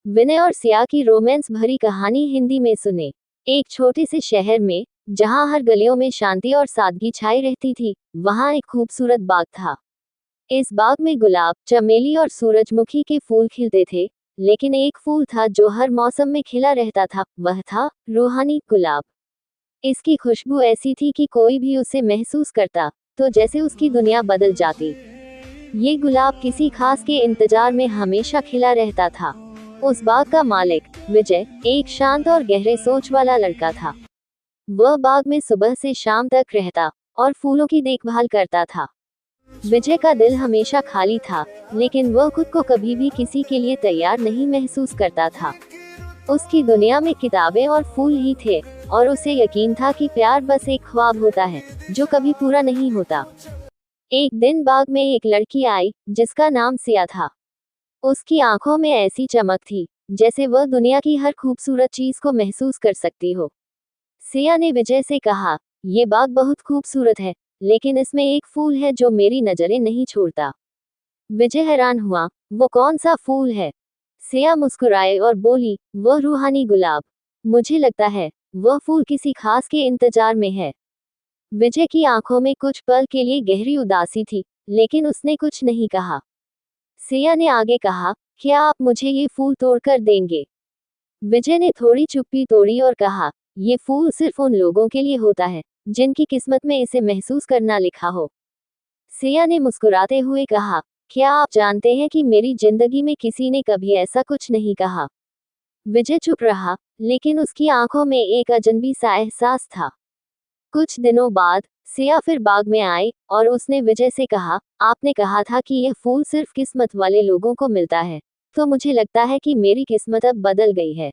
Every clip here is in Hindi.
विनय और सिया की रोमांस भरी कहानी हिंदी में सुने। एक छोटे से शहर में, जहां हर गलियों में शांति और सादगी छाई रहती थी, वहां एक खूबसूरत बाग था। इस बाग में गुलाब, चमेली और सूरजमुखी के फूल खिलते थे, लेकिन एक फूल था जो हर मौसम में खिला रहता था। वह था रूहानी गुलाब। इसकी खुशबू ऐसी थी कि कोई भी उसे महसूस करता तो जैसे उसकी दुनिया बदल जाती। ये गुलाब किसी खास के इंतजार में हमेशा खिला रहता था। उस बाग का मालिक विजय एक शांत और गहरे सोच वाला लड़का था। वह बाग में सुबह से शाम तक रहता और फूलों की देखभाल करता था। विजय का दिल हमेशा खाली था, लेकिन वह खुद को कभी भी किसी के लिए तैयार नहीं महसूस करता था। उसकी दुनिया में किताबें और फूल ही थे, और उसे यकीन था कि प्यार बस एक ख्वाब होता है जो कभी पूरा नहीं होता। एक दिन बाग में एक लड़की आई जिसका नाम सिया था। उसकी आंखों में ऐसी चमक थी जैसे वह दुनिया की हर खूबसूरत चीज को महसूस कर सकती हो। सिया ने विजय से कहा, ये बाग बहुत खूबसूरत है, लेकिन इसमें एक फूल है जो मेरी नजरें नहीं छोड़ता। विजय हैरान हुआ, वो कौन सा फूल है? सिया मुस्कुराए और बोली, वह रूहानी गुलाब। मुझे लगता है वह फूल किसी खास के इंतजार में है। विजय की आंखों में कुछ पल के लिए गहरी उदासी थी, लेकिन उसने कुछ नहीं कहा। सिया ने आगे कहा, क्या आप मुझे ये फूल तोड़कर देंगे? विजय ने थोड़ी चुप्पी तोड़ी और कहा, ये फूल सिर्फ उन लोगों के लिए होता है जिनकी किस्मत में इसे महसूस करना लिखा हो। सिया ने मुस्कुराते हुए कहा, क्या आप जानते हैं कि मेरी जिंदगी में किसी ने कभी ऐसा कुछ नहीं कहा? विजय चुप रहा, लेकिन उसकी आंखों में एक अजनबी सा एहसास था। कुछ दिनों बाद सिया फिर बाग में आई और उसने विजय से कहा, आपने कहा था कि यह फूल सिर्फ किस्मत वाले लोगों को मिलता है, तो मुझे लगता है कि मेरी किस्मत अब बदल गई है।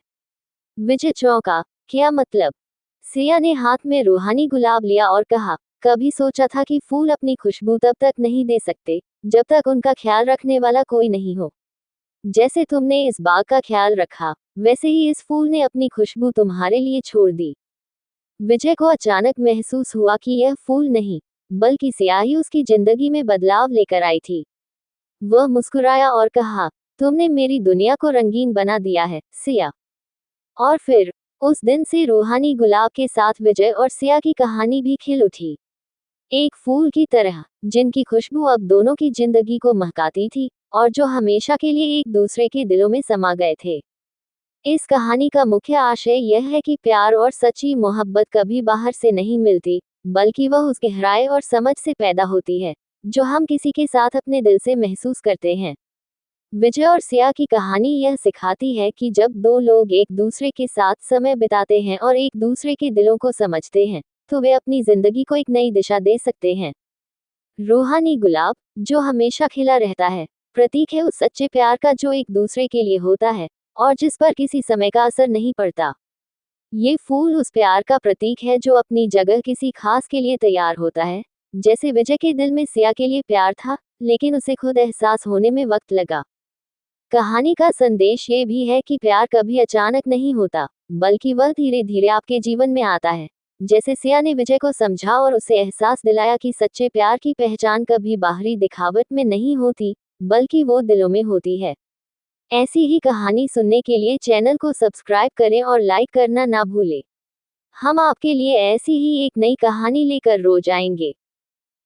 विजय चौंका, क्या मतलब? सिया ने हाथ में रूहानी गुलाब लिया और कहा, कभी सोचा था कि फूल अपनी खुशबू तब तक नहीं दे सकते जब तक उनका ख्याल रखने वाला कोई नहीं हो। जैसे तुमने इस बाग का ख्याल रखा, वैसे ही इस फूल ने अपनी खुशबू तुम्हारे लिए छोड़ दी। विजय को अचानक महसूस हुआ कि यह फूल नहीं, बल्कि स्याही उसकी जिंदगी में बदलाव लेकर आई थी। वह मुस्कुराया और कहा, तुमने मेरी दुनिया को रंगीन बना दिया है, सिया। और फिर उस दिन से रूहानी गुलाब के साथ विजय और सिया की कहानी भी खिल उठी। एक फूल की तरह, जिनकी खुशबू अब दोनों की जिंदगी को महकाती थी, और जो हमेशा के लिए एक दूसरे के दिलों में समा गए थे। इस कहानी का मुख्य आशय यह है कि प्यार और सच्ची मोहब्बत कभी बाहर से नहीं मिलती, बल्कि वह उस गहराई और समझ से पैदा होती है जो हम किसी के साथ अपने दिल से महसूस करते हैं। विजय और सिया की कहानी यह सिखाती है कि जब दो लोग एक दूसरे के साथ समय बिताते हैं और एक दूसरे के दिलों को समझते हैं, तो वे अपनी जिंदगी को एक नई दिशा दे सकते हैं। रूहानी गुलाब, जो हमेशा खिला रहता है, प्रतीक है उस सच्चे प्यार का जो एक दूसरे के लिए होता है और जिस पर किसी समय का असर नहीं पड़ता। ये फूल उस प्यार का प्रतीक है जो अपनी जगह किसी खास के लिए तैयार होता है। जैसे विजय के दिल में सिया के लिए प्यार था, लेकिन उसे खुद एहसास होने में वक्त लगा। कहानी का संदेश ये भी है कि प्यार कभी अचानक नहीं होता, बल्कि वह धीरे धीरे आपके जीवन में आता है। जैसे सिया ने विजय को समझा और उसे एहसास दिलाया कि सच्चे प्यार की पहचान कभी बाहरी दिखावट में नहीं होती, बल्कि वो दिलों में होती है। ऐसी ही कहानी सुनने के लिए चैनल को सब्सक्राइब करें और लाइक करना ना भूलें। हम आपके लिए ऐसी ही एक नई कहानी लेकर रोज आएंगे।